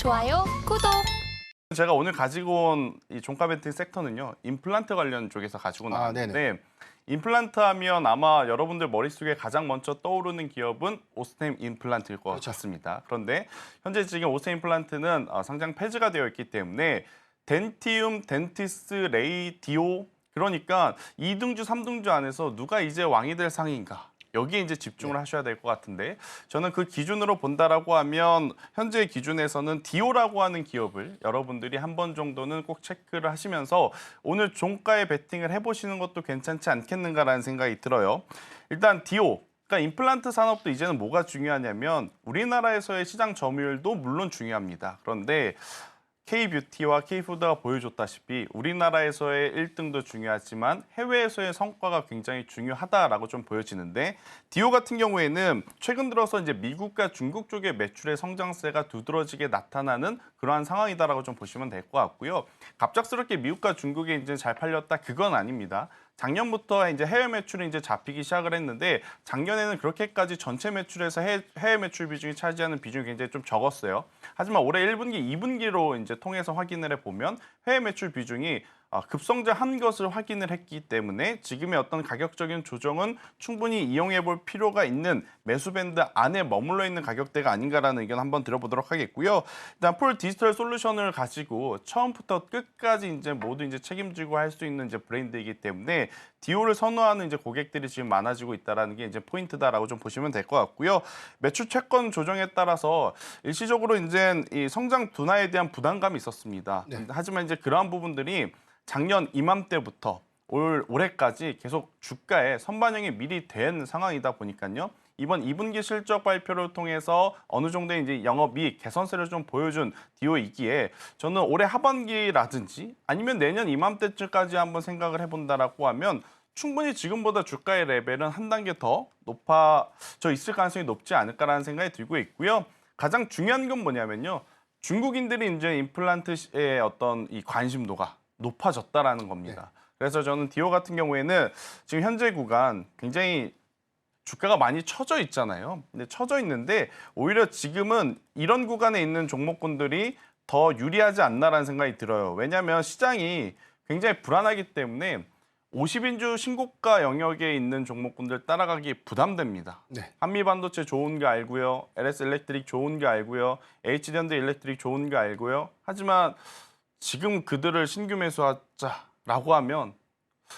좋아요, 구독. 제가 오늘 가지고 온 이 종가 베팅 섹터는요, 임플란트 관련 쪽에서 가지고 나왔는데, 임플란트 하면 아마 여러분들 머릿속에 가장 먼저 떠오르는 기업은 오스템 임플란트일 것 같습니다. 그런데 현재 지금 오스템 임플란트는 상장 폐지가 되어 있기 때문에 덴티움, 덴티스, 레이디오, 그러니까 2등주, 3등주 안에서 누가 이제 왕이 될 상인가? 여기에 이제 집중을 하셔야 될 것 같은데, 저는 그 기준으로 본다라고 하면 현재 기준에서는 디오라고 하는 기업을 여러분들이 한 번 정도는 꼭 체크를 하시면서 오늘 종가에 베팅을 해보시는 것도 괜찮지 않겠는가라는 생각이 들어요. 일단 디오, 그러니까 임플란트 산업도 이제는 뭐가 중요하냐면 우리나라에서의 시장 점유율도 물론 중요합니다. 그런데 K뷰티와 K푸드가 보여줬다시피 우리나라에서의 1등도 중요하지만 해외에서의 성과가 굉장히 중요하다라고 좀 보여지는데, 디오 같은 경우에는 최근 들어서 이제 미국과 중국 쪽의 매출의 성장세가 두드러지게 나타나는 그러한 상황이다라고 좀 보시면 될 것 같고요. 갑작스럽게 미국과 중국에 이제 잘 팔렸다, 그건 아닙니다. 작년부터 이제 해외 매출이 이제 잡히기 시작을 했는데, 작년에는 그렇게까지 전체 매출에서 해외 매출 비중이 차지하는 비중이 굉장히 좀 적었어요. 하지만 올해 1분기, 2분기로 이제 통해서 확인을 해보면 해외 매출 비중이 급성장한 것을 확인을 했기 때문에 지금의 어떤 가격적인 조정은 충분히 이용해 볼 필요가 있는 매수 밴드 안에 머물러 있는 가격대가 아닌가라는 의견 한번 들어보도록 하겠고요. 일단 폴 디지털 솔루션을 가지고 처음부터 끝까지 이제 모두 이제 책임지고 할 수 있는 이제 브랜드이기 때문에 디오를 선호하는 이제 고객들이 지금 많아지고 있다라는 게 이제 포인트다라고 좀 보시면 될 것 같고요. 매출 채권 조정에 따라서 일시적으로 이제 이 성장 둔화에 대한 부담감이 있었습니다. 하지만 이제 그러한 부분들이 작년 이맘때부터 올해까지 계속 주가에 선반영이 미리 된 상황이다 보니까요. 이번 2분기 실적 발표를 통해서 어느 정도의 이제 영업이익 개선세를 좀 보여준 디오이기에 저는 올해 하반기라든지 아니면 내년 이맘때쯤까지 한번 생각을 해본다라고 하면 충분히 지금보다 주가의 레벨은 한 단계 더 높아져 있을 가능성이 높지 않을까라는 생각이 들고 있고요. 가장 중요한 건 뭐냐면요. 중국인들이 이제 임플란트의 어떤 이 관심도가 높아졌다라는 겁니다. 그래서 저는 디오 같은 경우에는 지금 현재 구간 굉장히 주가가 많이 처져 있잖아요. 근데 처져 있는데 오히려 지금은 이런 구간에 있는 종목군들이 더 유리하지 않나라는 생각이 들어요. 왜냐하면 시장이 굉장히 불안하기 때문에 50인주 신고가 영역에 있는 종목군들 따라가기 부담됩니다. 한미반도체 좋은 거 알고요. LS 일렉트릭 좋은 거 알고요. HD현대 일렉트릭 좋은 거 알고요. 하지만 지금 그들을 신규 매수하자라고 하면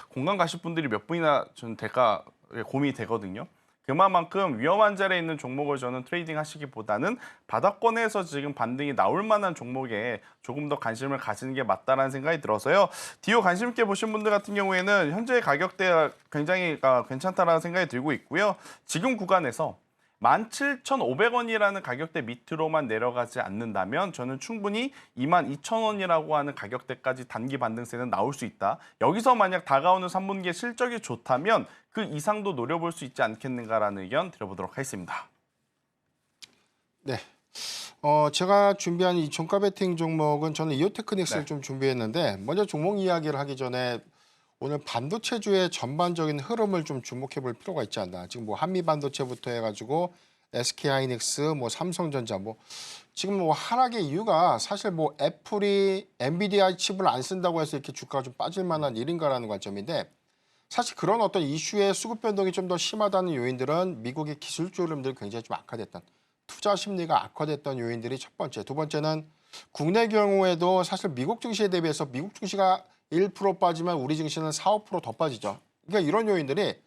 공감 가실 분들이 몇 분이나 저는 될까 고민이 되거든요. 그만큼 위험한 자리에 있는 종목을 저는 트레이딩 하시기보다는 바닥권에서 지금 반등이 나올 만한 종목에 조금 더 관심을 가지는 게 맞다라는 생각이 들어서요. 디오 관심 있게 보신 분들 같은 경우에는 현재 가격대가 굉장히 괜찮다라는 생각이 들고 있고요. 지금 구간에서 17,500원이라는 가격대 밑으로만 내려가지 않는다면 저는 충분히 22,000원이라고 하는 가격대까지 단기 반등세는 나올 수 있다. 여기서 만약 다가오는 3분기에 실적이 좋다면 그 이상도 노려볼 수 있지 않겠는가라는 의견 드려보도록 하겠습니다. 네. 제가 준비한 이 종가 베팅 종목은 저는 이오테크닉스를 좀 준비했는데, 먼저 종목 이야기를 하기 전에 오늘 반도체주의 전반적인 흐름을 좀 주목해 볼 필요가 있지 않나. 지금 뭐 한미 반도체부터 해가지고 SK하이닉스, 뭐 삼성전자, 뭐 지금 뭐 하락의 이유가 사실 뭐 애플이 엔비디아 칩을 안 쓴다고 해서 이렇게 주가가 좀 빠질 만한 일인가라는 관점인데, 사실 그런 어떤 이슈의 수급 변동이 좀 더 심하다는 요인들은 미국의 기술주 흐름들이 굉장히 좀 악화됐던, 투자 심리가 악화됐던 요인들이 첫 번째. 두 번째는 국내 경우에도 사실 미국 증시에 대비해서 미국 증시가 1% 빠지면 우리 증시는 4, 5% 더 빠지죠. 그러니까 이런 요인들이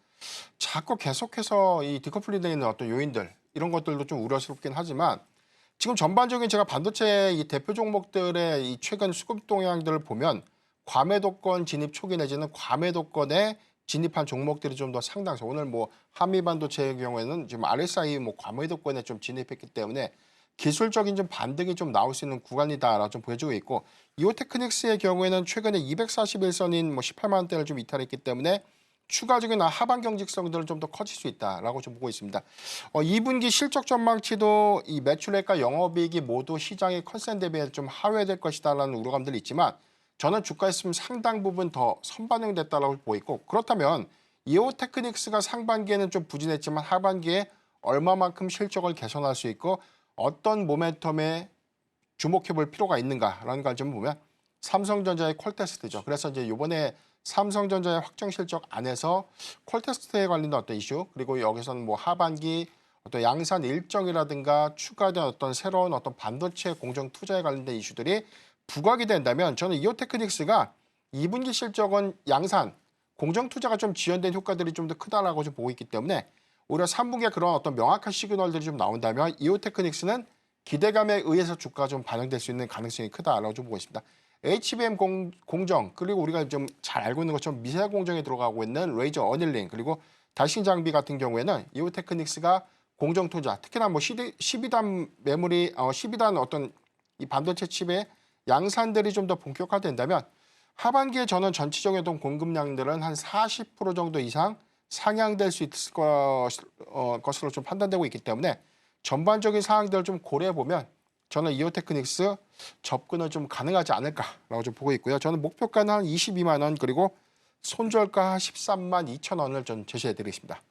자꾸 계속해서 이 디커플링되어 있는 어떤 요인들, 이런 것들도 좀 우려스럽긴 하지만, 지금 전반적인 제가 반도체 이 대표 종목들의 이 최근 수급 동향들을 보면 과매도권 진입 초기 내지는 과매도권에 진입한 종목들이 좀 더 상당해서, 오늘 뭐 한미 반도체의 경우에는 지금 RSI 뭐 과매도권에 좀 진입했기 때문에 기술적인 좀 반등이 좀 나올 수 있는 구간이다라고 좀 보여지고 있고, 이오테크닉스의 경우에는 최근에 241선인 뭐 18만 원대를 좀 이탈했기 때문에 추가적인 하반 경직성들은 좀 더 커질 수 있다라고 좀 보고 있습니다. 2분기 실적 전망치도 이 매출액과 영업이익이 모두 시장의 컨센 대비해 좀 하회될 것이다라는 우려감들이 있지만, 저는 주가였으면 상당 부분 더 선반영됐다라고 보고 있고, 그렇다면 이오테크닉스가 상반기에는 좀 부진했지만 하반기에 얼마만큼 실적을 개선할 수 있고 어떤 모멘텀에 주목해볼 필요가 있는가라는 걸 좀 보면 삼성전자의 콜테스트죠. 그래서 이제 이번에 삼성전자의 확정 실적 안에서 콜테스트에 관련된 어떤 이슈 그리고 여기서는 뭐 하반기 어떤 양산 일정이라든가 추가된 어떤 새로운 어떤 반도체 공정 투자에 관련된 이슈들이 부각이 된다면 저는 이오테크닉스가 2분기 실적은 양산 공정 투자가 좀 지연된 효과들이 좀 더 크다라고 좀 보고 있기 때문에 오히려 3분기에 그런 어떤 명확한 시그널들이 좀 나온다면 이오테크닉스는 기대감에 의해서 주가가 좀 반영될 수 있는 가능성이 크다라고 좀 보고 있습니다. HBM 공정 그리고 우리가 좀 잘 알고 있는 것처럼 미세 공정에 들어가고 있는 레이저 어닐링 그리고 달신 장비 같은 경우에는 이오테크닉스가 공정 투자 특히나 뭐 12단 메모리 12단 어떤 이 반도체 칩의 양산들이 좀 더 본격화된다면 하반기에 저는 전체적인 어떤 공급량들은 한 40% 정도 이상 상향될 수 있을 것으로 좀 판단되고 있기 때문에 전반적인 사항들을 좀 고려해 보면 저는 이오테크닉스 접근은 좀 가능하지 않을까라고 좀 보고 있고요. 저는 목표가는 한 22만 원 그리고 손절가 13만 2천 원을 좀 제시해 드리겠습니다.